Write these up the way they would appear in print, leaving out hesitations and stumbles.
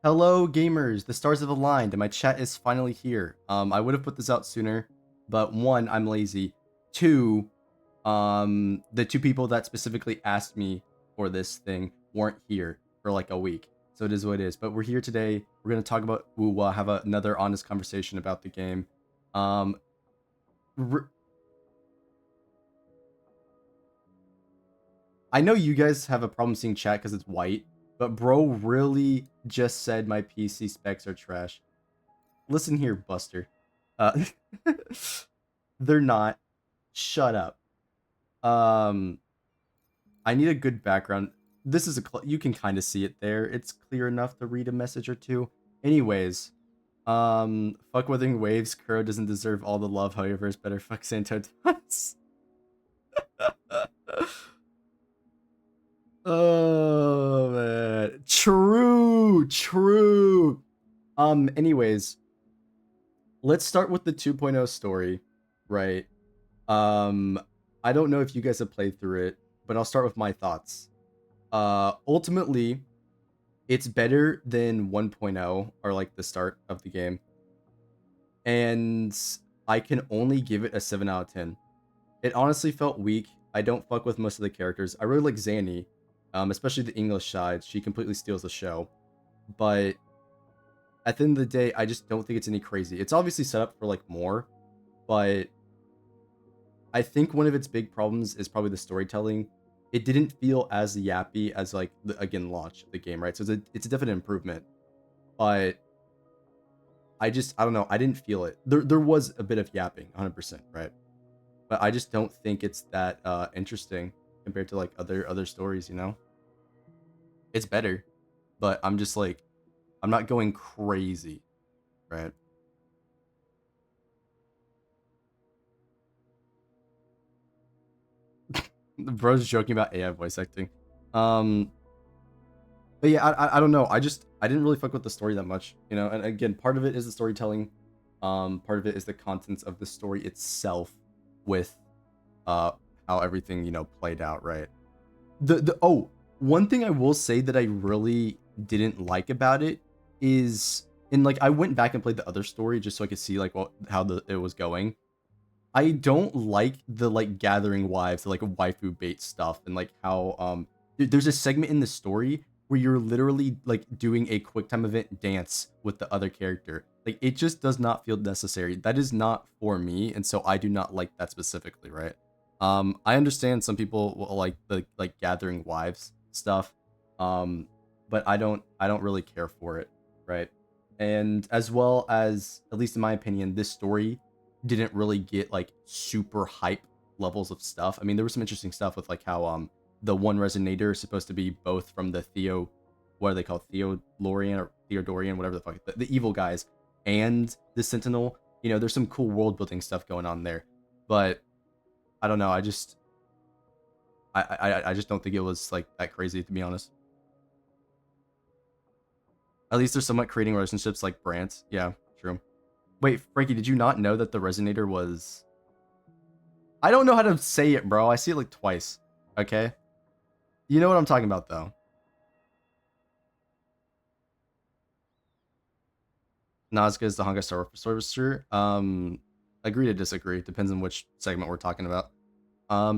Hello, gamers! The stars have aligned, and my chat is finally here. I would have put this out sooner, but one, I'm lazy. Two, the two people that specifically asked me for this thing weren't here for like a week, so it is what it is. But we're here today. We're gonna talk about have another honest conversation about the game. Um, I know you guys have a problem seeing chat because it's white, but bro really just said my PC specs are trash. Listen here, Buster. Uh, they're not. Shut up. Um, I need a good background. This is you can kind of see it there. It's clear enough to read a message or two. Anyways, fuck Wuthering Waves. Kuro doesn't deserve all the love. However, it's better fuck Santo does. Oh man, true. Anyways, let's start with the 2.0 story, right? Um, I don't know if you guys have played through it, but I'll start with my thoughts. Ultimately, it's better than 1.0 or like the start of the game, and I can only give it a 7 out of 10. It honestly felt weak. I don't fuck with most of the characters. I really like Zanny, especially the English side. She completely steals the show, but at the end of the day, I just don't think it's any crazy. It's obviously set up for like more, but I think one of its big problems is probably the storytelling. It didn't feel as yappy as like again launch the game, right? So it's a definite improvement, but I don't know. I didn't feel it. There was a bit of yapping, 100%, right? But I just don't think it's that interesting compared to like other stories. It's better, but I'm just like I'm not going crazy, right? The bro's joking about AI voice acting. Um, but yeah, I don't know. I didn't really fuck with the story that much, And again, part of it is the storytelling. Part of it is the contents of the story itself, with uh how everything played out, right? One thing I will say that I really didn't like about it is, and like I went back and played the other story just so I could see like how it was going. I don't like the like gathering wives, the like waifu bait stuff, and like how there's a segment in the story where you're literally like doing a quick time event dance with the other character. Like it just does not feel necessary. That is not for me, and so I do not like that specifically, right? I understand some people will like the like gathering wives stuff, but I don't really care for it, right? And as well as, at least in my opinion, this story didn't really get like super hype levels of stuff. I mean, there was some interesting stuff with like how the one resonator is supposed to be both from the what are they called, Theodorian or Theodorian, whatever the fuck, the evil guys, and the Sentinel. There's some cool world building stuff going on there, but I don't know. I just don't think it was like that crazy, to be honest. At least they're somewhat creating relationships like Brant. Yeah, true. Wait, Frankie, did you not know that the resonator was? I don't know how to say it, bro. I see it like twice. Okay, you know what I'm talking about, though. Not as good as the Honkai Star Sorcerer. Agree to disagree. Depends on which segment we're talking about.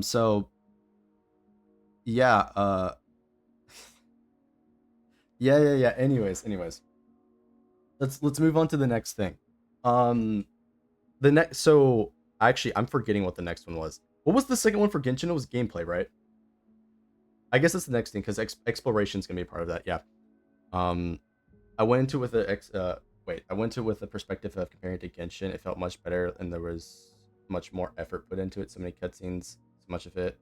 So yeah. Yeah. Anyways, let's move on to the next thing. Um, the next. So actually, I'm forgetting what the next one was. What was the second one for Genshin? It was gameplay, right? I guess that's the next thing because exploration is gonna be a part of that. Yeah. Um, I went into with I went into with a perspective of comparing it to Genshin. It felt much better, and there was much more effort put into it. So many cutscenes, so much of it.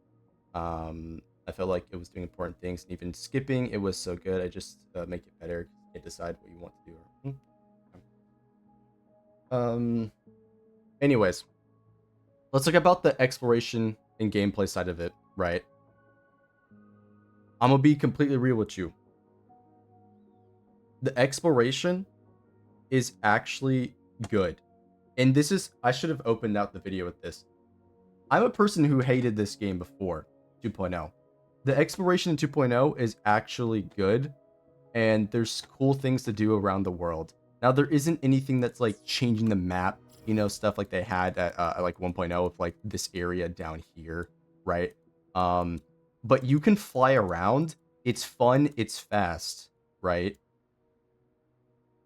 I felt like it was doing important things, and even skipping, it was so good. I just make it better. You can't decide what you want to do. Anyways, let's talk about the exploration and gameplay side of it. Right. I'm gonna be completely real with you. The exploration is actually good. And this is, I should have opened out the video with this. I'm a person who hated this game before 2.0. The exploration in 2.0 is actually good. and there's cool things to do around the world. Now there isn't anything that's like changing the map, stuff like they had at like 1.0 with like this area down here, right? Um, but you can fly around. It's fun. It's fast, right?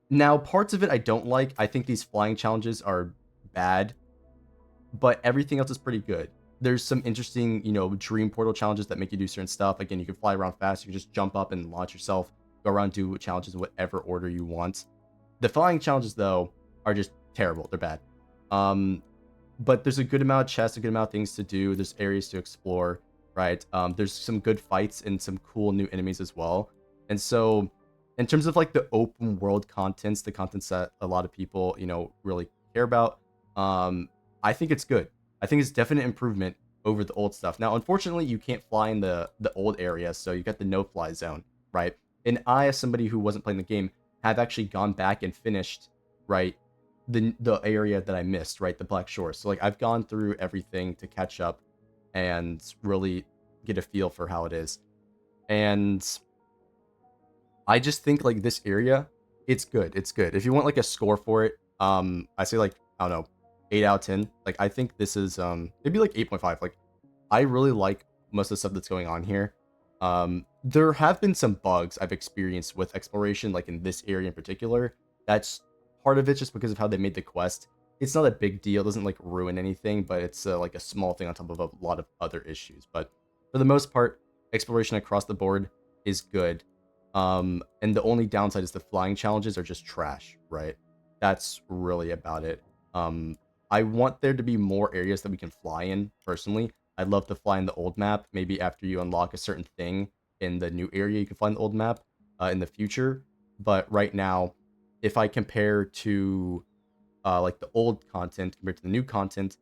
Now parts of it I don't like. I think these flying challenges are bad, but everything else is pretty good. There's some interesting, dream portal challenges that make you do certain stuff. Again, you can fly around fast. You can just jump up and launch yourself, go around, do challenges in whatever order you want. The flying challenges, though, are just terrible. They're bad. Um, but there's a good amount of chests, a good amount of things to do. There's areas to explore, right? There's some good fights and some cool new enemies as well. And so, in terms of like the open world contents, the contents that a lot of people, really care about, I think it's good. I think it's definite improvement over the old stuff. Now, unfortunately, you can't fly in the old area, so you got the no fly zone, right? And I, as somebody who wasn't playing the game, have actually gone back and finished, right, the area that I missed, right, the Black Shore. So like I've gone through everything to catch up and really get a feel for how it is. And I just think like this area, it's good. It's good. If you want like a score for it, I say like I don't know, 8 out of 10. Like I think this is maybe like 8.5. Like I really like most of the stuff that's going on here. There have been some bugs I've experienced with exploration, like in this area in particular. That's part of it just because of how they made the quest. It's not a big deal, it doesn't like ruin anything, but it's like a small thing on top of a lot of other issues. But for the most part, exploration across the board is good. And the only downside is the flying challenges are just trash, right? That's really about it. I want there to be more areas that we can fly in personally. I'd love to fly in the old map. Maybe after you unlock a certain thing in the new area, you can fly in the old map in the future. But right now, if I compare to like the old content compared to the new content,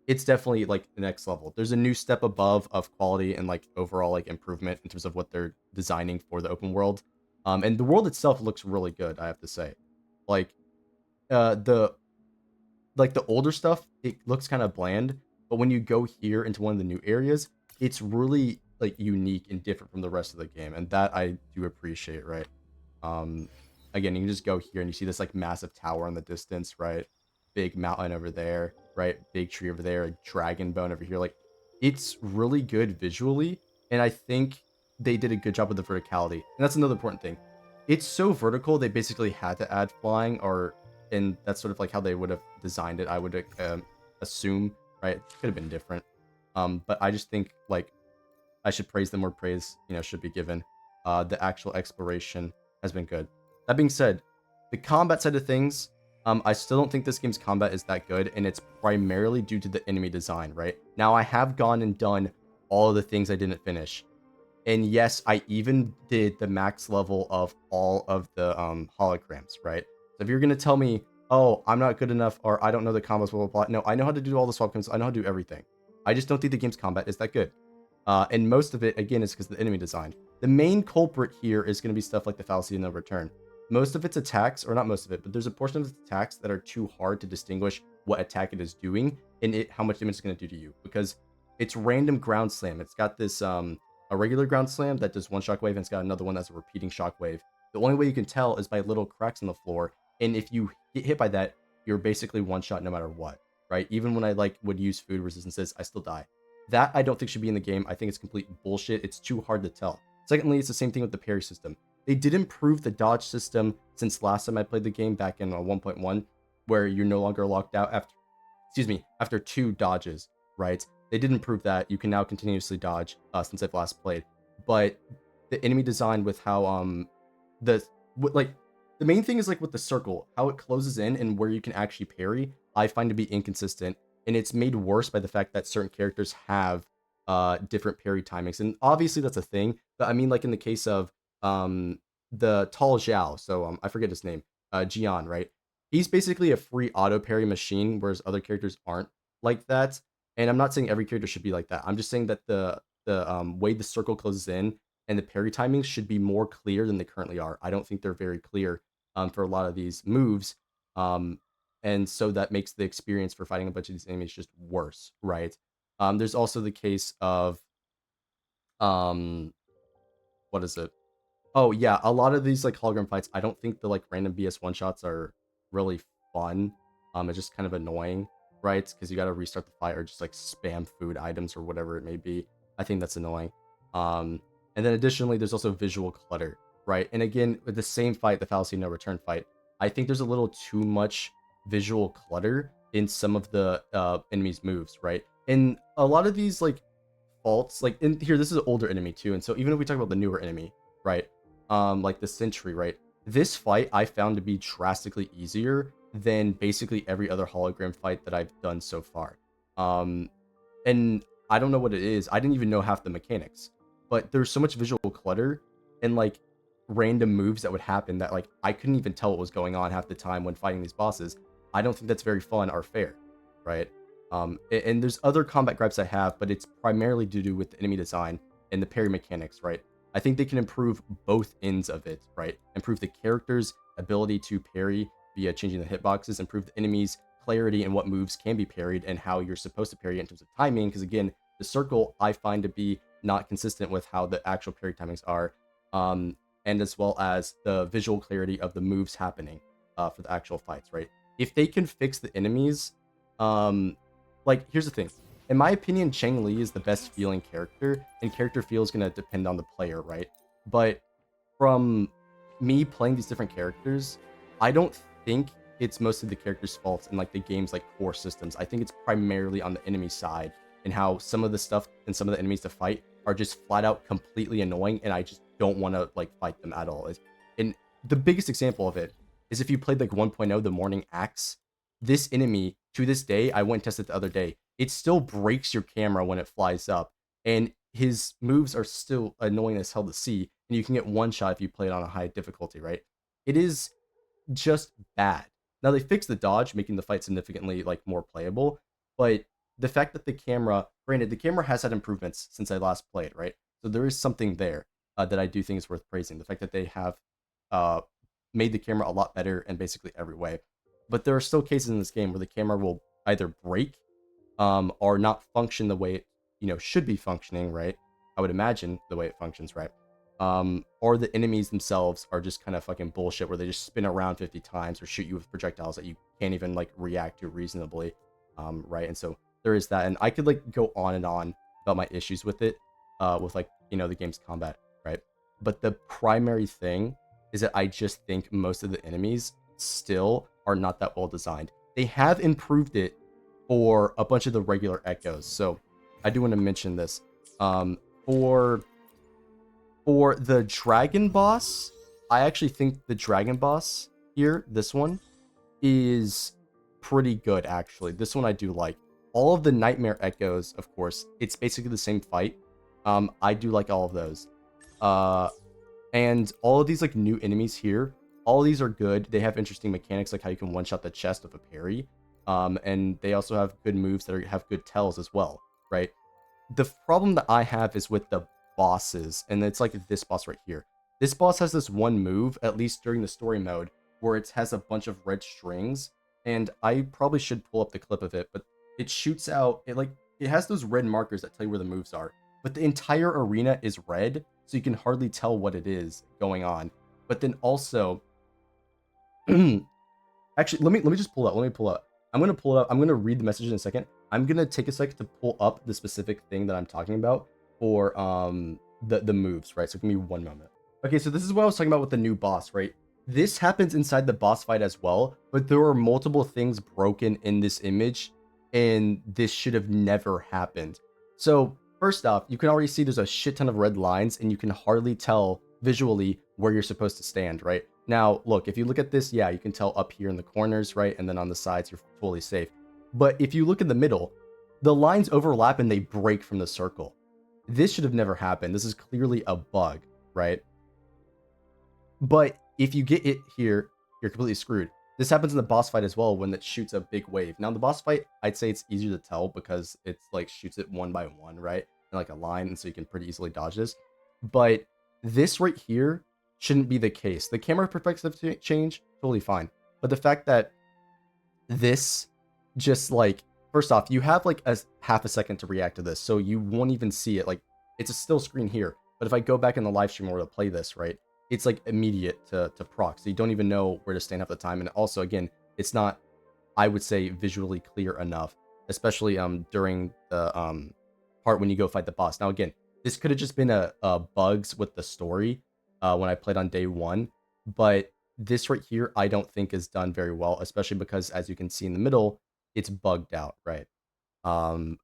it's definitely like the next level. There's a new step above of quality and like overall like improvement in terms of what they're designing for the open world. And the world itself looks really good, I have to say. Like the the older stuff, it looks kind of bland, but when you go here into one of the new areas, it's really like unique and different from the rest of the game, and that I do appreciate, right? Um, Again, you can just go here and you see this like massive tower in the distance, right? Big mountain over there, right? Big tree over there, a dragon bone over here. Like, it's really good visually, and I think they did a good job with the verticality. And that's another important thing. It's so vertical, they basically had to add flying, or and that's sort of like how they would have designed it. I would assume, right? Could have been different. But I just think like I should praise them where praise, should be given. The actual exploration has been good. That being said, the combat side of things, I still don't think this game's combat is that good, and it's primarily due to the enemy design, right? Now, I have gone and done all of the things I didn't finish. And yes, I even did the max level of all of the holograms, right? So if you're gonna tell me, oh, I'm not good enough, or I don't know the combos, blah blah blah. No, I know how to do all the swap combos. I know how to do everything. I just don't think the game's combat is that good. And most of it, again, is because of the enemy design. The main culprit here is going to be stuff like the fallacy of no return. Most of its attacks, or not most of it, but there's a portion of its attacks that are too hard to distinguish what attack it is doing and how much damage it's going to do to you. Because it's random ground slam. It's got this a regular ground slam that does one shockwave, and it's got another one that's a repeating shockwave. The only way you can tell is by little cracks in the floor, and if you get hit by that, you're basically one shot no matter what, right? Even when I would use food resistances, I still die. That I don't think should be in the game. I think it's complete bullshit. It's too hard to tell. Secondly, it's the same thing with the parry system. They did improve the dodge system since last time I played the game back in 1.1, where you're no longer locked out after two dodges, right? They did improve that. You can now continuously dodge since I've last played. But the enemy design with how the like the main thing is like with the circle, how it closes in and where you can actually parry, I find to be inconsistent, and it's made worse by the fact that certain characters have different parry timings, and obviously that's a thing. But I mean, like in the case of the tall Zhao, so I forget his name, Jian, right? He's basically a free auto parry machine, whereas other characters aren't like that. And I'm not saying every character should be like that. I'm just saying that the way the circle closes in and the parry timings should be more clear than they currently are. I don't think they're very clear for a lot of these moves. Um, and so that makes the experience for fighting a bunch of these enemies just worse, right? There's also the case of um, what is it? Oh yeah, a lot of these like hologram fights, I don't think the like random BS one shots are really fun. It's just kind of annoying, right? Because you got to restart the fight or just like spam food items or whatever it may be. I think that's annoying. Um, and then additionally, there's also visual clutter, right? And again, with the same fight, the fallacy no return fight, I think there's a little too much visual clutter in some of the enemies' moves, right? And a lot of these like faults, like in here, this is an older enemy too, and so even if we talk about the newer enemy, right? Like the Sentry, right? This fight I found to be drastically easier than basically every other hologram fight that I've done so far. Um, and I don't know what it is. I didn't even know half the mechanics, but there's so much visual clutter and like random moves that would happen that like I couldn't even tell what was going on half the time when fighting these bosses. I don't think that's very fun or fair, right? And there's other combat gripes I have, but it's primarily due to with the enemy design and the parry mechanics, right? I think they can improve both ends of it, right? Improve the character's ability to parry via changing the hitboxes, improve the enemy's clarity in what moves can be parried and how you're supposed to parry in terms of timing. Because again, the circle I find to be not consistent with how the actual parry timings are, and as well as the visual clarity of the moves happening for the actual fights, right? If they can fix the enemies, like here's the thing. In my opinion, Cheng Li is the best feeling character, and character feel is gonna depend on the player, right? But from me playing these different characters, I don't think it's mostly the character's faults and like the game's like core systems. I think it's primarily on the enemy side and how some of the stuff and some of the enemies to fight are just flat out completely annoying, and I just don't want to like fight them at all. And the biggest example of it is if you played like 1.0 the Morning Axe, this enemy to this day, I went and tested the other day, it still breaks your camera when it flies up, and his moves are still annoying as hell to see, and you can get one shot if you play it on a high difficulty, right? It is just bad. Now they fixed the dodge, making the fight significantly like more playable, but the fact that the camera, granted, the camera has had improvements since I last played, right? So there is something there that I do think is worth praising. The fact that they have uh, made the camera a lot better in basically every way. But there are still cases in this game where the camera will either break or not function the way it should be functioning, right? I would imagine the way it functions, right? Or the enemies themselves are just kind of fucking bullshit where they just spin around 50 times or shoot you with projectiles that you can't even like react to reasonably, right? And so there is that, and I could like go on and on about my issues with it, with like the game's combat, right? But the primary thing is that I just think most of the enemies still are not that well designed. They have improved it for a bunch of the regular echoes. So I do want to mention this. Um, for the dragon boss, I actually think the dragon boss here, this one, is pretty good actually. This one I do like. All of the nightmare echoes, of course, it's basically the same fight. I do like all of those. And all of these like new enemies here, all of these are good. They have interesting mechanics like how you can one-shot the chest with a parry. And they also have good moves that have good tells as well, right? The problem that I have is with the bosses, and it's like this boss right here. This boss has this one move, at least during the story mode, where it has a bunch of red strings, and I probably should pull up the clip of it, but it shoots out, it has those red markers that tell you where the moves are, but the entire arena is red, so you can hardly tell what it is going on. But then also, actually, let me just pull up. Let me pull up. I'm gonna pull it up. I'm gonna read the message in a second. I'm gonna take a second to pull up the specific thing that I'm talking about for the moves, right? So give me one moment. Okay, so this is what I was talking about with the new boss, right? This happens inside the boss fight as well, but there are multiple things broken in this image, and this should have never happened. So first off, you can already see there's a shit ton of red lines, and you can hardly tell visually where you're supposed to stand, right? Now, look, if you look at this, yeah, you can tell up here in the corners, right? And then on the sides, you're fully safe. But if you look in the middle, the lines overlap and they break from the circle. This should have never happened. This is clearly a bug, right? But if you get it here, you're completely screwed. This happens in the boss fight as well when it shoots a big wave. Now, in the boss fight, I'd say it's easier to tell because it's like shoots it one by one, right? In like a line, and so you can pretty easily dodge this. But this right here shouldn't be the case. The camera perspective change, totally fine. But the fact that this just like, first off, you have like a half a second to react to this, so you won't even see it. Like, it's a still screen here. But if I go back in the live stream where to play this, right? it's like immediate to proc, so you don't even know where to stand half the time. And also, again, it's not, I would say, visually clear enough, especially during the part when you go fight the boss. Now, again, this could have just been a bugs with the story when I played on day one, but this right here I don't think is done very well, especially because, as you can see in the middle, it's bugged out, right? Um,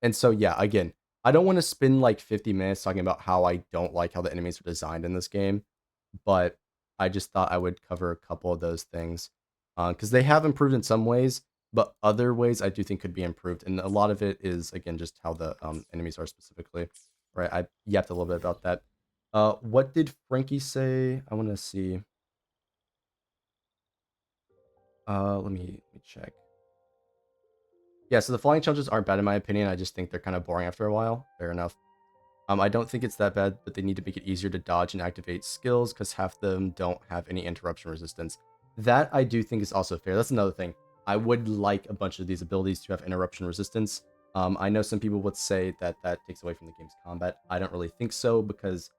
and so, yeah, again, I don't want to spend like 50 minutes talking about how I don't like how the enemies are designed in this game, but I just thought I would cover a couple of those things because they have improved in some ways, but other ways I do think could be improved. And a lot of it is, again, just how the enemies are specifically, right? I yapped a little bit about that. What did Frankie say? I want to see. Let me check. Yeah, so the flying challenges aren't bad in my opinion. I just think they're kind of boring after a while. Fair enough. I don't think it's that bad, but they need to make it easier to dodge and activate skills because half of them don't have any interruption resistance. That I do think is also fair. That's another thing. I would like a bunch of these abilities to have interruption resistance. I know some people would say that that takes away from the game's combat. I don't really think so because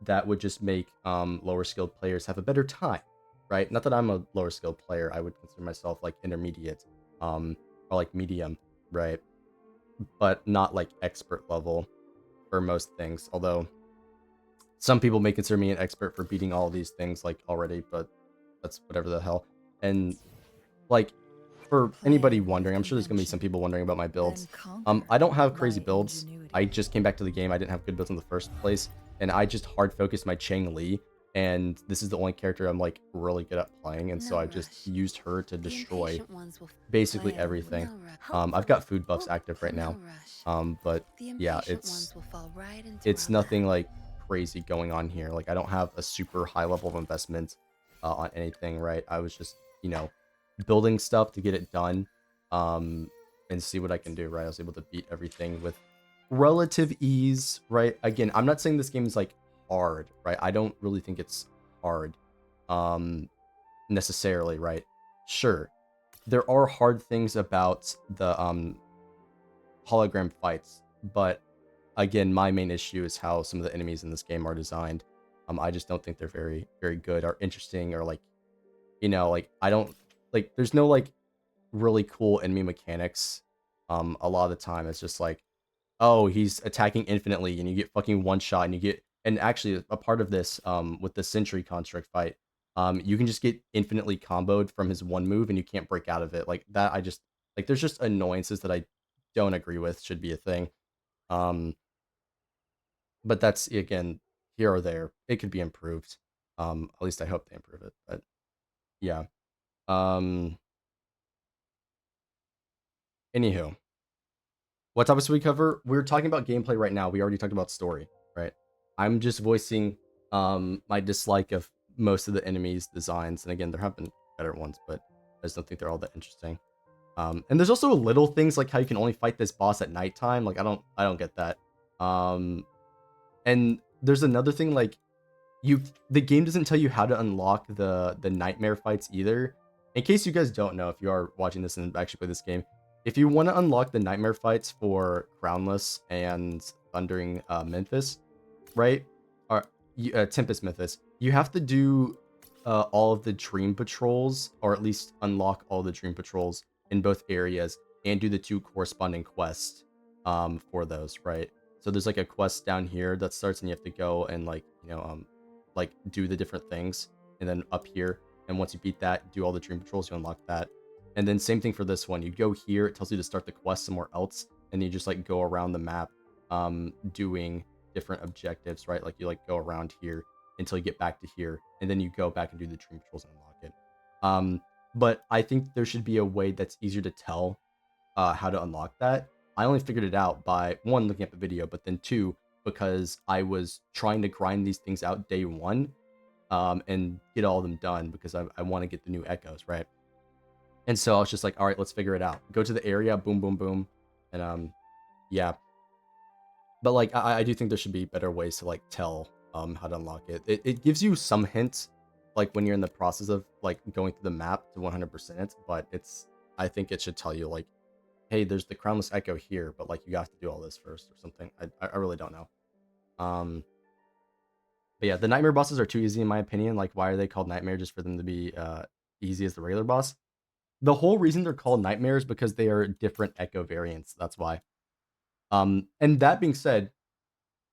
that would just make lower skilled players have a better time, right? Not that I'm a lower skilled player. I would consider myself like intermediate um, or like medium, right? But not like expert level for most things. Although some people may consider me an expert for beating all these things like already, but that's whatever the hell. And like for anybody wondering, I'm sure there's gonna be some people wondering about my builds. I don't have crazy builds. I just came back to the game. I didn't have good builds in the first place, and I just hard focused my Chang Li, and this is the only character I'm like really good at playing, and so I just used her to destroy basically everything. I've got food buffs active right now, but yeah, it's nothing like crazy going on here. Like I don't have a super high level of investment on anything, right? I was just, building stuff to get it done, and see what I can do, right? I was able to beat everything with relative ease, right? Again, I'm not saying this game is like hard, right? I don't really think it's hard, um, necessarily, right? Sure, there are hard things about the hologram fights, but again, my main issue is how some of the enemies in this game are designed. I just don't think they're very, very good or interesting or like, like I don't like. There's no like really cool enemy mechanics. A lot of the time it's just like, oh, he's attacking infinitely, and you get fucking one shot, and you get. And actually, a part of this, with the Sentry construct fight, you can just get infinitely comboed from his one move, and you can't break out of it. Like that, I just like. There's just annoyances that I don't agree with. Should be a thing. Um, but that's again here or there. It could be improved. At least I hope they improve it. But yeah. Um. Anywho, what topics do we cover? We're talking about gameplay right now. We already talked about story, right? I'm just voicing my dislike of most of the enemies' designs, and again, there have been better ones, but I just don't think they're all that interesting. And there's also little things like how you can only fight this boss at nighttime. Like I don't get that. Um, and there's another thing like you the game doesn't tell you how to unlock the nightmare fights either. In case you guys don't know, if you are watching this and actually play this game, if you want to unlock the nightmare fights for Crownless and Thundering Memphis, right? Or Tempest Memphis, you have to do all of the dream patrols, or at least unlock all the dream patrols in both areas, and do the two corresponding quests for those, right? So there's like a quest down here that starts, and you have to go and like do the different things, and then up here, and once you beat that, do all the dream patrols, you unlock that. And then same thing for this one. You go here, it tells you to start the quest somewhere else, and you just like go around the map, doing different objectives, right? Like you like go around here until you get back to here, and then you go back and do the dream patrols and unlock it. But I think there should be a way that's easier to tell how to unlock that. I only figured it out by one, looking at the video, but then two, because I was trying to grind these things out day one, and get all of them done because I want to get the new echoes, right? And so I was just like, all right, let's figure it out. Go to the area, boom, boom, boom, and yeah. But like, I do think there should be better ways to like tell how to unlock it. It gives you some hints, like when you're in the process of like going through the map to 100% it, but I think it should tell you like, hey, there's the Crownless Echo here, but like you have to do all this first or something. I really don't know. Um, But yeah, the nightmare bosses are too easy in my opinion. Like, why are they called nightmare? Just for them to be easy as the regular boss? The whole reason they're called nightmares because they are different echo variants. That's why. And that being said,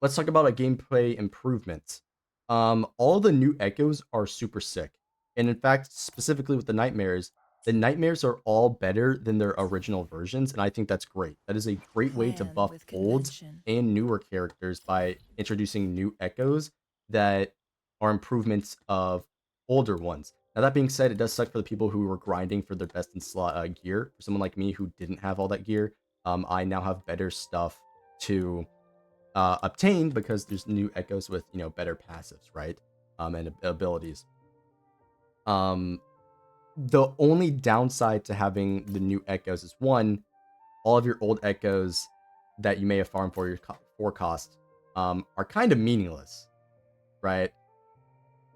let's talk about a gameplay improvement. All the new echoes are super sick, and in fact, specifically with the nightmares are all better than their original versions, and I think that's great. That is a great way to Plan buff with old convention. and newer characters by introducing new echoes that are improvements of older ones. Now that being said, it does suck for the people who were grinding for their best in slot gear. For someone like me who didn't have all that gear, I now have better stuff to obtained because there's new echoes with better passives, right? And abilities. Um, the only downside to having the new echoes is one, all of your old echoes that you may have farmed for your for cost are kind of meaningless, right?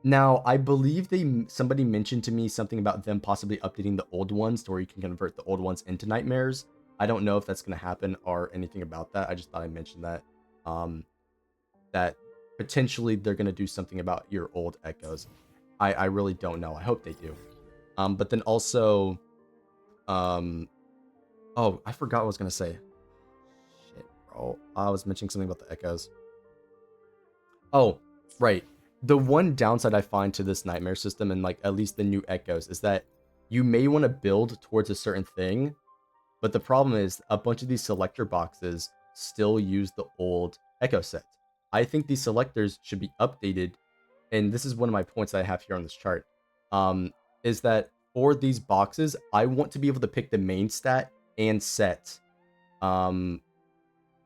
Now, I believe somebody mentioned to me something about them possibly updating the old ones to where you can convert the old ones into nightmares. I don't know if that's going to happen or anything about that. I just thought I mentioned that. Um, that potentially they're going to do something about your old echoes. I really don't know. I hope they do. But then also, um, oh, I forgot what I was going to say. Shit, bro. I was mentioning something about the echoes. Oh, right. The one downside I find to this nightmare system and like at least the new echoes is that you may want to build towards a certain thing, but the problem is a bunch of these selector boxes still use the old echo set. I think these selectors should be updated, and this is one of my points that I have here on this chart, is that for these boxes, I want to be able to pick the main stat and set um,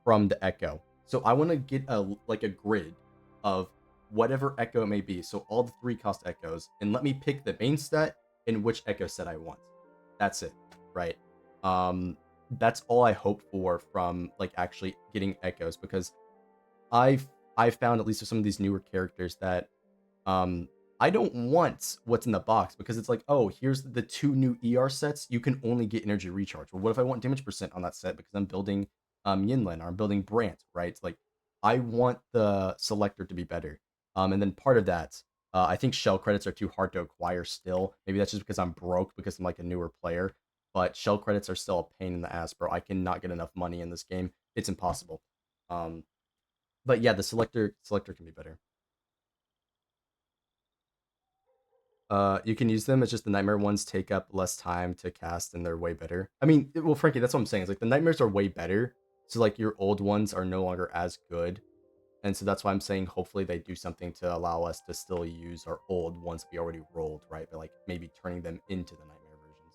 from the echo. So I want to get a grid of whatever echo it may be. So all the 3 cost echoes, and let me pick the main stat and which echo set I want. That's it, right? That's all I hope for from like actually getting echoes because I've I found at least with some of these newer characters that um, I don't want what's in the box because it's like, oh, here's the 2 new ER sets. You can only get energy recharge. Well, what if I want damage percent on that set because I'm building Yinlin or I'm building Brant, right? It's like I want the selector to be better. And then part of that, I think shell credits are too hard to acquire still. Maybe that's just because I'm broke because I'm like a newer player. But shell credits are still a pain in the ass, bro. I cannot get enough money in this game. It's impossible. Um, but yeah, the selector can be better. You can use them. It's just the nightmare ones take up less time to cast, and they're way better. I mean, well, Frankie, that's what I'm saying. It's like the nightmares are way better, so like your old ones are no longer as good, and so that's why I'm saying hopefully they do something to allow us to still use our old ones we already rolled, right? But like maybe turning them into the nightmare versions.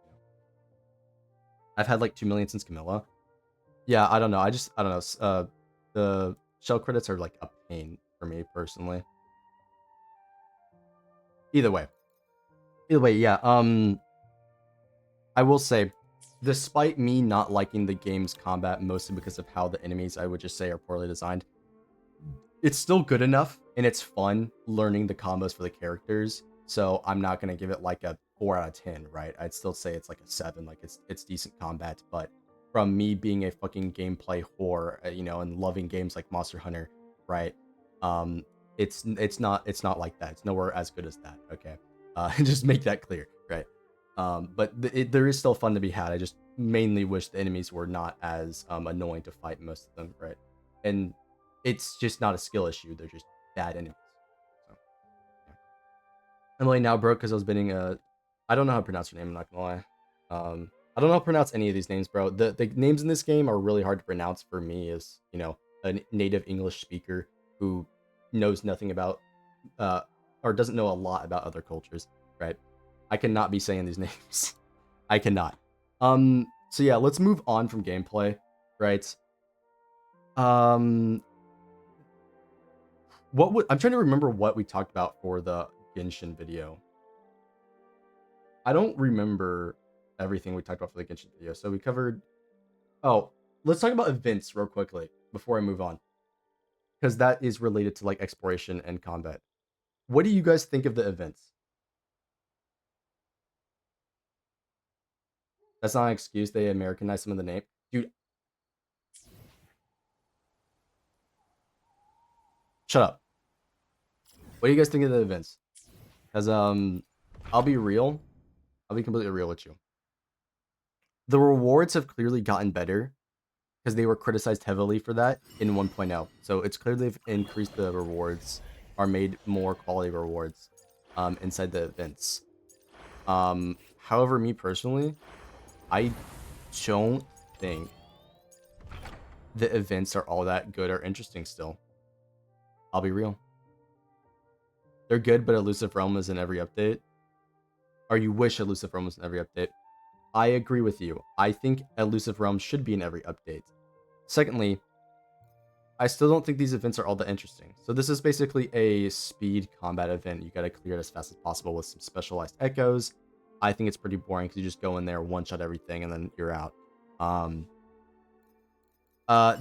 You know? I've had like 2 million since Camilla. Yeah, I don't know. I don't know. The shell credits are like a pain for me personally. Either way, yeah. I will say, despite me not liking the game's combat mostly because of how the enemies I would just say are poorly designed, it's still good enough and it's fun learning the combos for the characters. So I'm not gonna give it like a 4 out of 10, right? I'd still say it's like a 7, like it's decent combat. But from me being a fucking gameplay whore, and loving games like Monster Hunter, right? Um, it's not like that. It's nowhere as good as that. Okay, just make that clear, right? But there is still fun to be had. I just mainly wish the enemies were not as annoying to fight, most of them, right? And it's just not a skill issue. They're just bad enemies. So yeah. I'm really now broke because I was bidding I don't know how to pronounce your name, I'm not gonna lie. I don't know how to pronounce any of these names, bro. The names in this game are really hard to pronounce for me as, a native English speaker who knows nothing about uh or doesn't know a lot about other cultures, right? I cannot be saying these names. I cannot. So yeah, let's move on from gameplay, right? Um I'm trying to remember what we talked about for the Genshin video. I don't remember everything we talked about for the Genshin video. So we covered. Oh, let's talk about events real quickly before I move on, because that is related to like exploration and combat. What do you guys think of the events? That's not an excuse. They Americanized some of the name, dude. Shut up. What do you guys think of the events? Because I'll be real. I'll be completely real with you. The rewards have clearly gotten better because they were criticized heavily for that in 1.0. So it's clear they've increased the rewards, or made more quality rewards inside the events. However, me personally, I don't think the events are all that good or interesting still. I'll be real. They're good, but Elusive Realm is in every update. Or you wish Elusive Realm was in every update. I agree with you. I think Elusive Realm should be in every update. Secondly, I still don't think these events are all that interesting. So this is basically a speed combat event. You gotta clear it as fast as possible with some specialized echoes. I think it's pretty boring because you just go in there, one-shot everything, and then you're out. Um,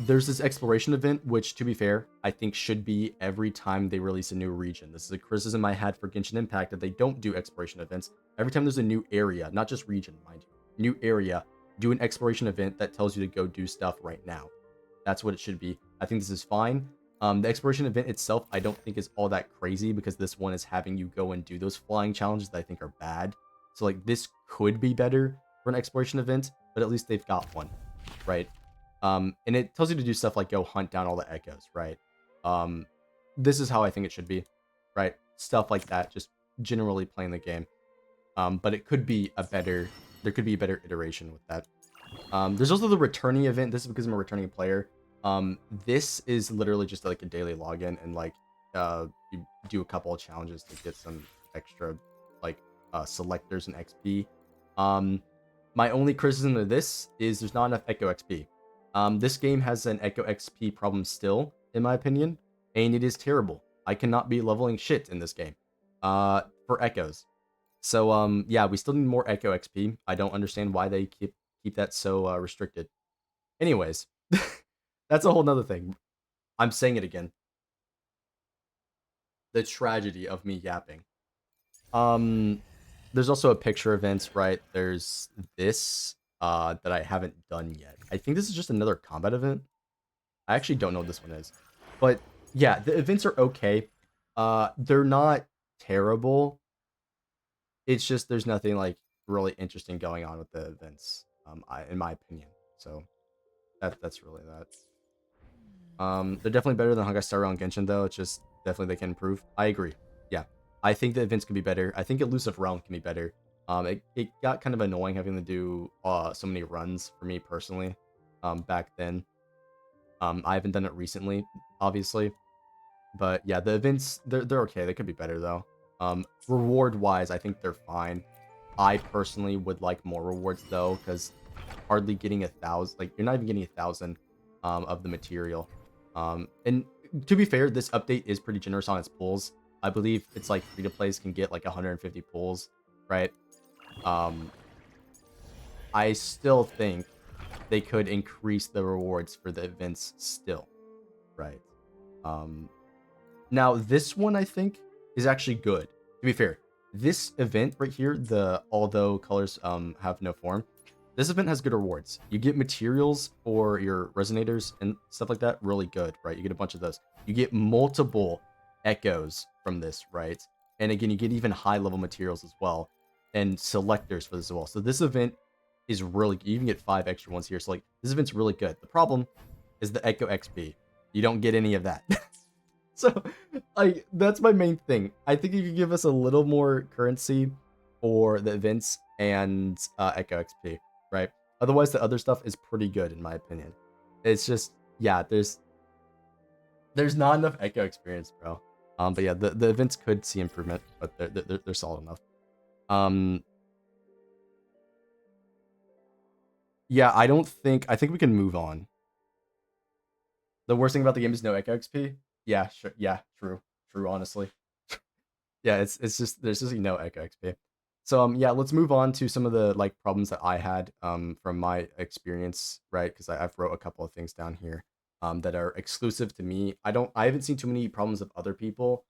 there's this exploration event, which, to be fair, I think should be every time they release a new region. This is a criticism I had for Genshin Impact, that they don't do exploration events. Every time there's a new area, not just region, mind you, new area, do an exploration event that tells you to go do stuff right now. That's what it should be. I think this is fine. The exploration event itself, I don't think is all that crazy, because this one is having you go and do those flying challenges that I think are bad. So like this could be better for an exploration event, but at least they've got one, right? And it tells you to do stuff like go hunt down all the echoes, right? This is how I think it should be, right? Stuff like that, just generally playing the game. But it could be a better, there could be a better iteration with that. There's also the returning event. This is because I'm a returning player. This is literally just like a daily login, and like you do a couple of challenges to get some extra like selectors and XP. My only criticism of this is there's not enough Echo XP. This game has an Echo XP problem still, in my opinion, and it is terrible. I cannot be leveling shit in this game for Echoes. So yeah, we still need more Echo XP. I don't understand why they keep that so restricted. Anyways, that's a whole nother thing. I'm saying it again. The tragedy of me yapping. Um, there's also a picture events, right? There's this that I haven't done yet. I think this is just another combat event. I actually don't know what this one is. But yeah, the events are okay. They're not terrible. It's just there's nothing like really interesting going on with the events, in my opinion. So that's really that. They're definitely better than Honkai Star Rail and Genshin, though. It's just definitely they can improve. I agree. Yeah, I think the events can be better. I think Elusive Realm can be better. It got kind of annoying having to do so many runs for me personally. Back then. I haven't done it recently, obviously, but yeah, the events they're okay. They could be better though. Reward wise, I think they're fine. I personally would like more rewards though, because hardly getting 1,000, like you're not even getting 1,000 of the material. And to be fair, this update is pretty generous on its pulls. I believe it's like free to plays can get like 150 pulls, right? I still think they could increase the rewards for the events still, right? Um, Now this one I think is actually good. To be fair, this event right here, the although colors have no form, this event has good rewards. You get materials for your resonators and stuff like that, really good, right? You get a bunch of those. You get multiple echoes from this, right? And again, you get even high level materials as well, and selectors for this as well. So this event is really, you even get 5 extra ones here. So like this event's really good. The problem is the Echo XP. You don't get any of that. So, like, that's my main thing. I think you could give us a little more currency for the events and Echo XP, right? Otherwise, the other stuff is pretty good in my opinion. It's just, yeah, there's not enough Echo experience, bro. But yeah, the events could see improvement, but they're solid enough. Um, yeah, I think we can move on. The worst thing about the game is no Echo XP. Yeah, sure. Yeah, true. Honestly. Yeah, it's just there's just no Echo XP. So yeah, let's move on to some of the like problems that I had from my experience, right? Because I've wrote a couple of things down here that are exclusive to me. I haven't seen too many problems of other people,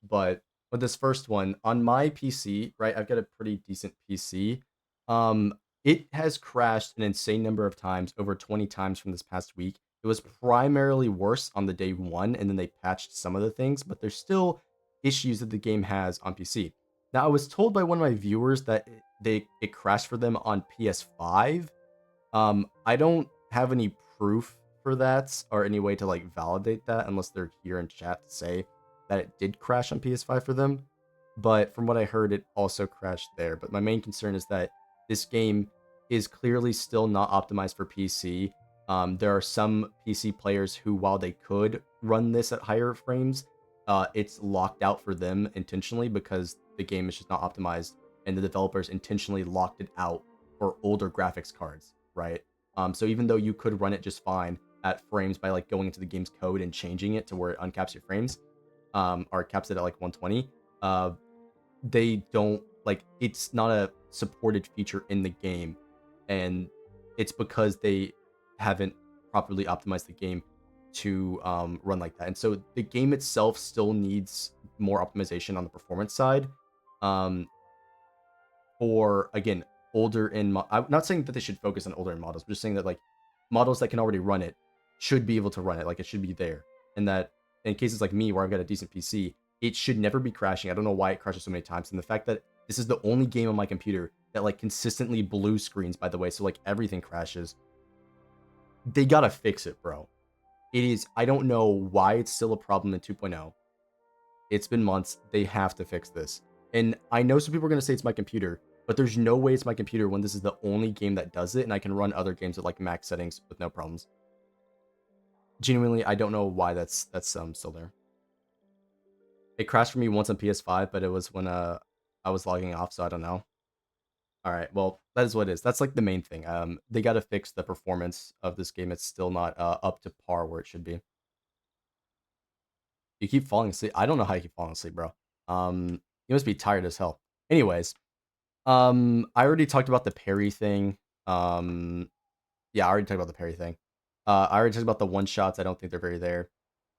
but with this first one on my PC, right? I've got a pretty decent PC. Um, it has crashed an insane number of times, over 20 times from this past week. It was primarily worse on the day one, and then they patched some of the things, but there's still issues that the game has on PC. Now, I was told by one of my viewers that it crashed for them on PS5. I don't have any proof for that or any way to like validate that unless they're here in chat to say that it did crash on PS5 for them. But from what I heard, it also crashed there. But my main concern is that this game is clearly still not optimized for PC. There are some PC players who, while they could run this at higher frames, it's locked out for them intentionally because the game is just not optimized, and the developers intentionally locked it out for older graphics cards, right? So even though you could run it just fine at frames by like going into the game's code and changing it to where it uncaps your frames, or caps it at like 120, they don't like it's not a supported feature in the game, and it's because they haven't properly optimized the game to run like that. And so the game itself still needs more optimization on the performance side. Um, for again older in I'm not saying that they should focus on older in models, but just saying that like models that can already run it should be able to run it, like it should be there, and that in cases like me where I've got a decent PC, it should never be crashing. I don't know why it crashes so many times, and the fact that this is the only game on my computer that like consistently blue screens, by the way, so like everything crashes. They gotta fix it, bro. It is, I don't know why it's still a problem in 2.0. It's been months. They have to fix this. And I know some people are going to say it's my computer, but there's no way it's my computer when this is the only game that does it, and I can run other games at like max settings with no problems. Genuinely, I don't know why that's still there. It crashed for me once on PS5, but it was when I was logging off, so I don't know. All right, well, that is what it is. That's like the main thing. They got to fix the performance of this game. It's still not up to par where it should be. You keep falling asleep. I don't know how you keep falling asleep, bro. You must be tired as hell. Anyways, I already talked about the parry thing. Yeah, I already talked about the parry thing. I already talked about the one shots. I don't think they're very there.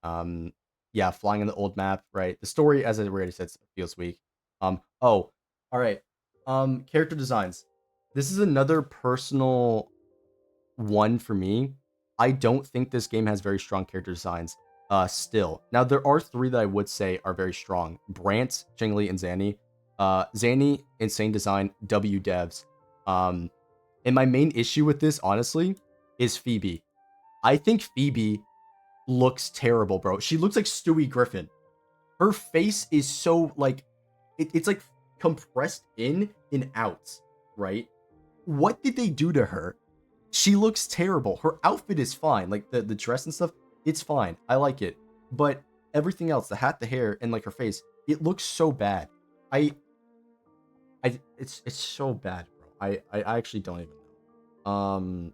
Um, yeah, flying in the old map, right? The story, as I already said, feels weak. Oh, all right. Character designs. This is another personal one for me. I don't think this game has very strong character designs. Still. Now there are three that I would say are very strong: Brant, Chingli, and Zanny. Zanny, insane design. W devs. And my main issue with this, honestly, is Phoebe. I think Phoebe looks terrible, bro. She looks like Stewie Griffin. Her face is so like it's like compressed in and out, right? What did they do to her? She looks terrible. Her outfit is fine. Like the dress and stuff, it's fine. I like it. But everything else, the hat, the hair, and like her face, it looks so bad. I it's so bad, bro. I actually don't even know.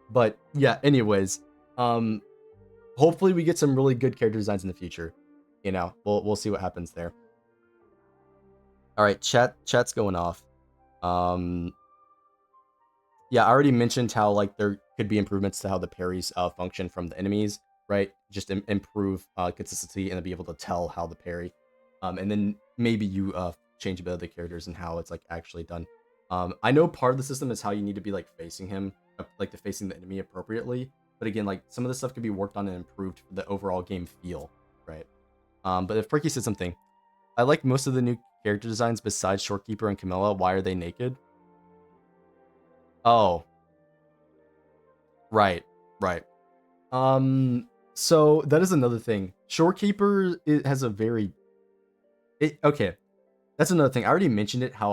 But yeah, anyways, hopefully we get some really good character designs in the future. You know, we'll see what happens there. All right, chat's going off. Yeah, I already mentioned how like there could be improvements to how the parries function from the enemies, right? Just improve consistency and be able to tell how the parry, and then maybe you change a bit of the characters and how it's like actually done. I know part of the system is how you need to be like facing him, like to facing the enemy appropriately. But again, like some of the stuff could be worked on and improved for the overall game feel, right? But if Fricky said something, I like most of the new character designs besides Shorekeeper and Camilla. Why are they naked? Oh, right, right. So that is another thing. Shorekeeper it has a very okay. That's another thing. I already mentioned it. How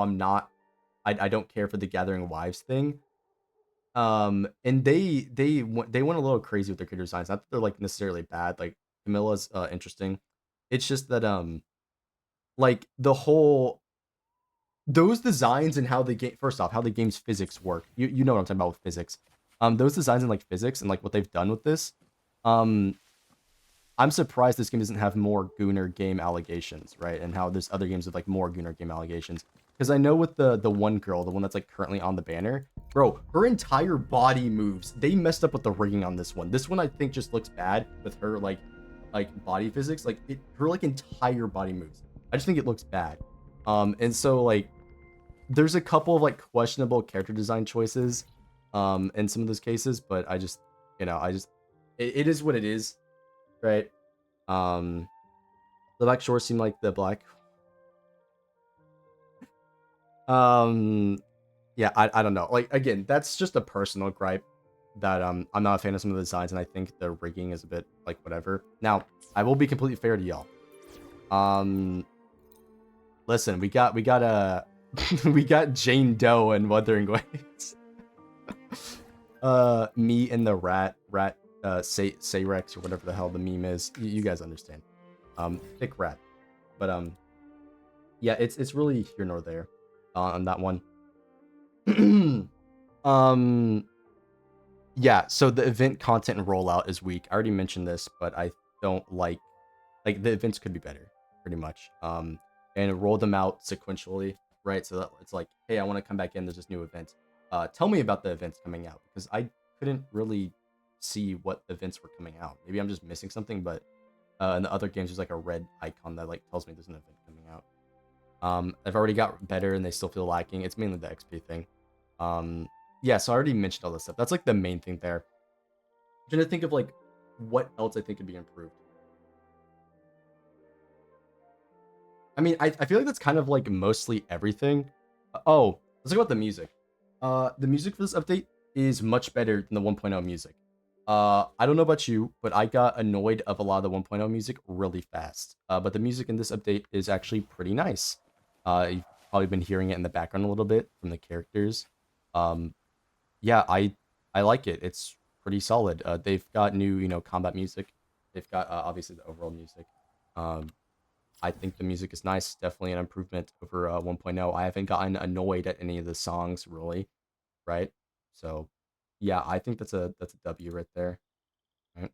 I don't care for the Gathering Wives thing. And they went a little crazy with their character designs. Not that they're like necessarily bad. Like Camilla's interesting. It's just that like the whole those designs and how the game first off how the game's physics work. You know what I'm talking about with physics. Those designs and like physics and like what they've done with this. Um, I'm surprised this game doesn't have more Gooner game allegations, right? And how there's other games with like more Gooner game allegations. Because I know with the one girl, the one that's like currently on the banner, bro, her entire body moves. They messed up with the rigging on this one. This one I think just looks bad with her like body physics. Like her like entire body moves. I just think it looks bad. And so like there's a couple of like questionable character design choices, in some of those cases, but I just, you know, it is what it is, right? The black shores seem like the black. Yeah, I don't know. Like, again, that's just a personal gripe that I'm not a fan of some of the designs, and I think the rigging is a bit like whatever. Now, I will be completely fair to y'all. Listen, we got a we got Jane Doe and Wuthering Waves. Me and the rat Sayrex or whatever the hell the meme is. You guys understand. Thick rat. But yeah, it's really here nor there on that one. um yeah, so the event content and rollout is weak. I already mentioned this, but I don't like the events could be better, pretty much. And roll them out sequentially, right? So that it's like, hey, I want to come back in. There's this new event. Tell me about the events coming out because I couldn't really see what events were coming out. Maybe I'm just missing something, but in the other games, there's like a red icon that like tells me there's an event coming out. I've already got better, and they still feel lacking. It's mainly the XP thing. Yeah, so I already mentioned all this stuff. That's like the main thing there. I'm trying to think of like what else I think could be improved. I mean, I feel like that's kind of like mostly everything. Oh, let's talk about the music. The music for this update is much better than the 1.0 music. I don't know about you, but I got annoyed of a lot of the 1.0 music really fast. But the music in this update is actually pretty nice. You've probably been hearing it in the background a little bit from the characters. Um, yeah, I like it. It's pretty solid. They've got new, combat music. They've got obviously the overall music. Um, I think the music is nice. Definitely an improvement over 1.0. I haven't gotten annoyed at any of the songs really, right? So, yeah, I think that's a W right there. Right?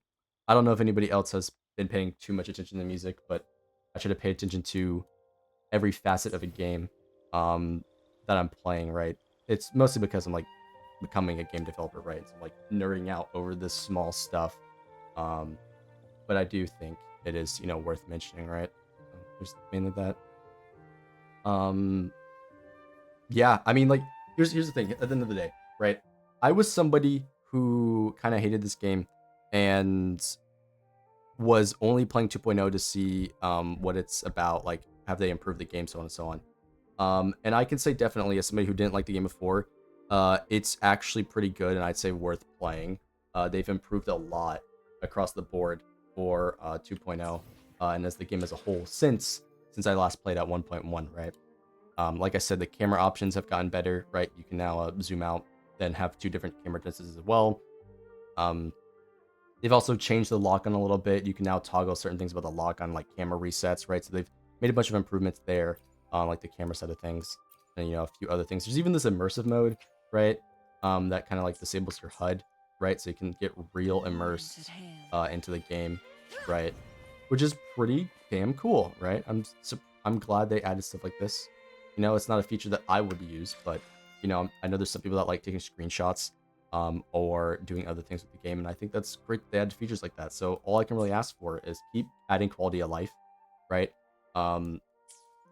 I don't know if anybody else has been paying too much attention to music, but I should have paid attention to every facet of a game that I'm playing, right? It's mostly because I'm like becoming a game developer, right? So I'm like nerding out over this small stuff. Um, but I do think it is, worth mentioning, right? So there's mainly that. Um, yeah, I mean, like, here's the thing. At the end of the day, right? I was somebody who kind of hated this game and was only playing 2.0 to see what it's about, like have they improved the game, so on and so on. And I can say definitely as somebody who didn't like the game before, it's actually pretty good and I'd say worth playing. They've improved a lot across the board for 2.0 and as the game as a whole since I last played at 1.1, right? Like I said, the camera options have gotten better, right? You can now zoom out, then have two different camera distances as well. Um, they've also changed the lock on a little bit. You can now toggle certain things about the lock on, like camera resets, right? So they've made a bunch of improvements there on like the camera side of things, and a few other things. There's even this immersive mode, right? That kind of like disables your HUD, right? So you can get real immersed into the game, right? Which is pretty damn cool, right? I'm glad they added stuff like this. It's not a feature that I would use, but I know there's some people that like taking screenshots or doing other things with the game. And I think that's great they add features like that. So all I can really ask for is keep adding quality of life, right? Um,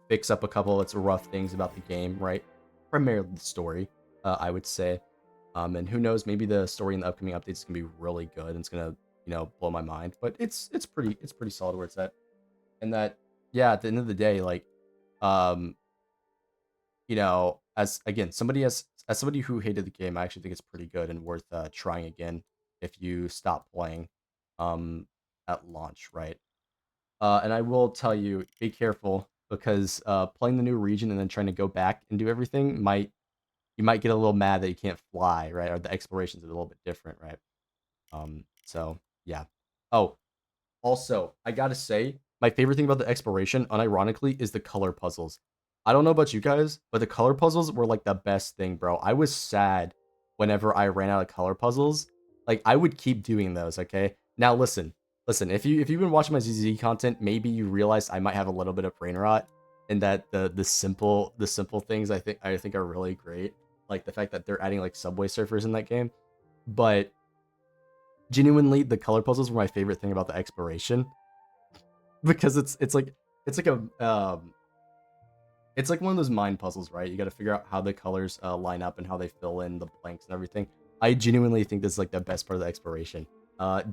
fix up a couple of its rough things about the game, right? Primarily the story, I would say. And who knows, maybe the story in the upcoming updates is gonna be really good and it's gonna, blow my mind. But it's pretty solid where it's at. And that, yeah, at the end of the day, like, um, as again, as somebody who hated the game, I actually think it's pretty good and worth trying again if you stop playing um at launch, right? And I will tell you, be careful because playing the new region and then trying to go back and do everything you might get a little mad that you can't fly, right? Or the explorations are a little bit different, right? So yeah. Oh, also, I gotta say, my favorite thing about the exploration, unironically, is the color puzzles. I don't know about you guys, but the color puzzles were like the best thing, bro. I was sad whenever I ran out of color puzzles. Like I would keep doing those, okay? Now listen, if you've been watching my ZZ content, maybe you realize I might have a little bit of brain rot and that the simple things I think are really great. Like the fact that they're adding like subway surfers in that game. But genuinely the color puzzles were my favorite thing about the exploration because it's like it's like one of those mind puzzles, right? You got to figure out how the colors line up and how they fill in the blanks and everything. I genuinely think this is like the best part of the exploration.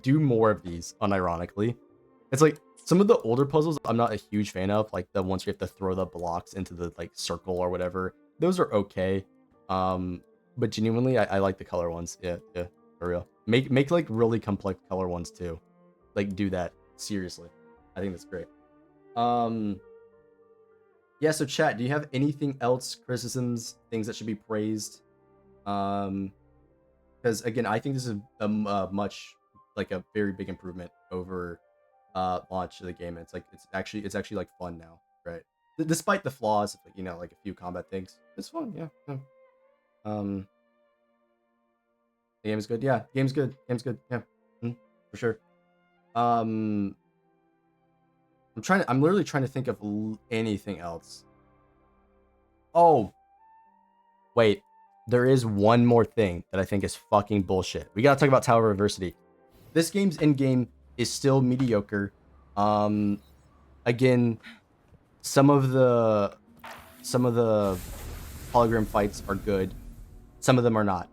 Do more of these, unironically. It's like Some of the older puzzles I'm not a huge fan of, like the ones where you have to throw the blocks into the like circle or whatever. Those are okay. But genuinely, I like the color ones. Yeah, yeah, for real. Make like really complex color ones too. Like do that seriously. I think that's great. Um, yeah. So chat, do you have anything else? Criticisms, things that should be praised? Um, because again, I think this is much like a very big improvement over launch of the game. It's like it's actually like fun now, right? Despite the flaws, like, you know, like a few combat things, it's fun. Yeah. Yeah. Um, the game's good. Yeah, game's good. Game's good. Yeah, for sure. Um, I'm literally trying to think of anything else. Oh, wait. There is one more thing that I think is fucking bullshit. We gotta talk about Tower of Adversity. This game's end game is still mediocre. Um, again, some of the hologram fights are good. Some of them are not.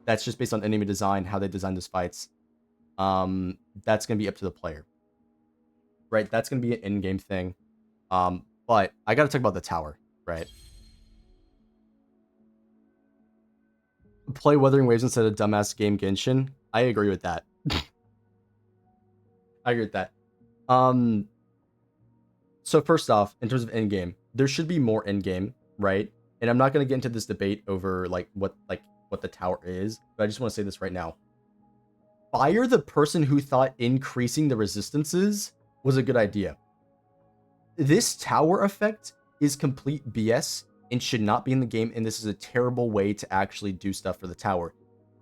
That's just based on enemy design, how they design those fights. That's gonna be up to the player, right? That's gonna be an in-game thing. But I gotta talk about the tower, right? Play Wuthering Waves instead of dumbass game Genshin. I agree with that. I agree with that. So first off, in terms of end game, there should be more end game, right? And I'm not gonna get into this debate over like what the tower is, but I just want to say this right now. Fire the person who thought increasing the resistances was a good idea. This tower effect is complete BS and should not be in the game, and this is a terrible way to actually do stuff for the tower.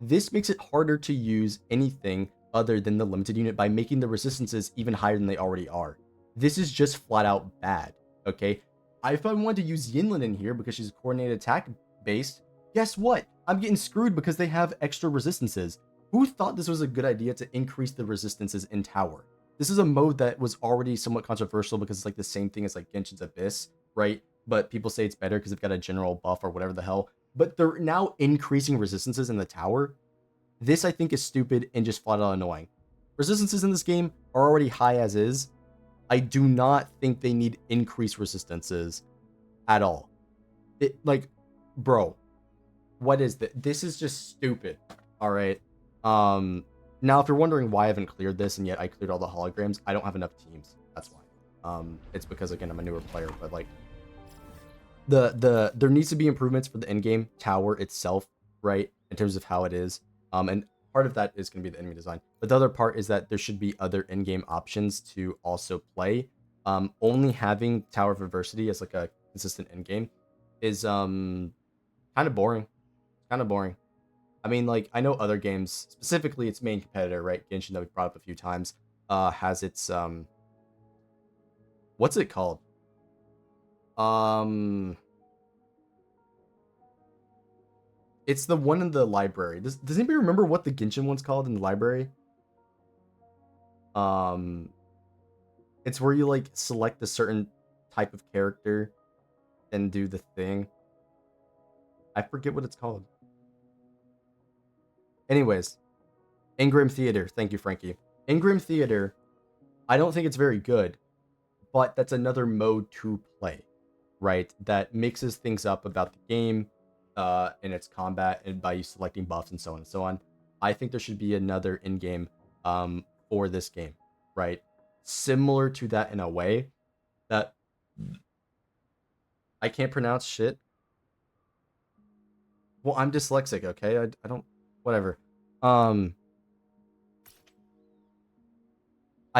This makes it harder to use anything other than the limited unit by making the resistances even higher than they already are. This is just flat out bad, okay? If I wanted to use Yinlin in here because she's coordinated attack based, guess what? I'm getting screwed because they have extra resistances. Who thought this was a good idea to increase the resistances in tower? This is a mode that was already somewhat controversial because it's like the same thing as like Genshin's Abyss, right? But people say it's better because they've got a general buff or whatever the hell. But they're now increasing resistances in the tower. This I think is stupid and just flat out annoying. Resistances in this game are already high as is. I do not think they need increased resistances at all. Like, bro, what is this? This is just stupid. All right. Now if you're wondering why I haven't cleared this and yet I cleared all the holograms, I don't have enough teams. That's why. It's because again I'm a newer player, but like there needs to be improvements for the end game tower itself, right? In terms of how it is. And part of that is going to be the enemy design. But the other part is that there should be other in-game options to also play. Only having Tower of Adversity as like a consistent end game is kind of boring. Kind of boring. I mean, like, I know other games, specifically its main competitor, right? Genshin, that we brought up a few times, has its what's it called? It's the one in the library. Does anybody remember what the Genshin one's called in the library? It's where you like select a certain type of character and do the thing. I forget what it's called. Anyways, Ingram Theater. Thank you, Frankie. Ingram Theater. I don't think it's very good, but that's another mode to play, right? That mixes things up about the game, in its combat, and by you selecting buffs and so on and so on. I think there should be another in-game for this game, right? Similar to that in a way that I can't pronounce shit. Well, I'm dyslexic, okay? I don't whatever. I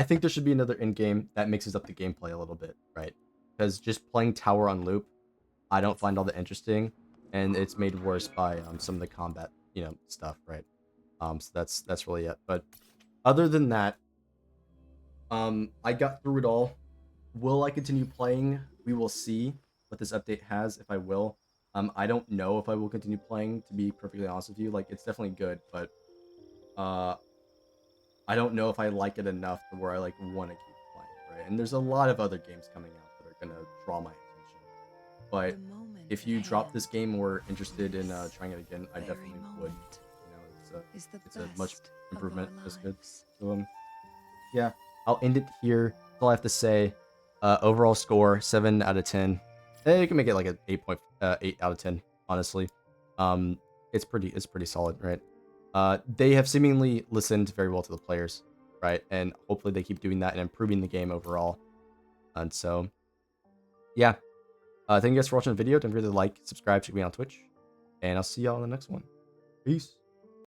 think there should be another in-game that mixes up the gameplay a little bit, right? Because just playing tower on loop, I don't find all that interesting, and it's made worse by some of the combat, stuff, right? So that's really it. But other than that, I got through it all. Will I continue playing? We will see what this update has, if I will. I don't know if I will continue playing, to be perfectly honest with you. Like, it's definitely good, but I don't know if I like it enough to where I like want to keep playing, right? And there's a lot of other games coming out that are gonna draw my attention. But if you drop this game and were interested in trying it again, I definitely would. It's a much improvement. It's good. So yeah, I'll end it here. all I have to say. Overall score 7 out of 10. You can make it like an 8.8 out of 10. Honestly, it's pretty solid, right? They have seemingly listened very well to the players, right? And hopefully they keep doing that and improving the game overall. And so, yeah. Thank you guys for watching the video. Don't forget to like, subscribe, check me out on Twitch, and I'll see y'all in the next one. Peace.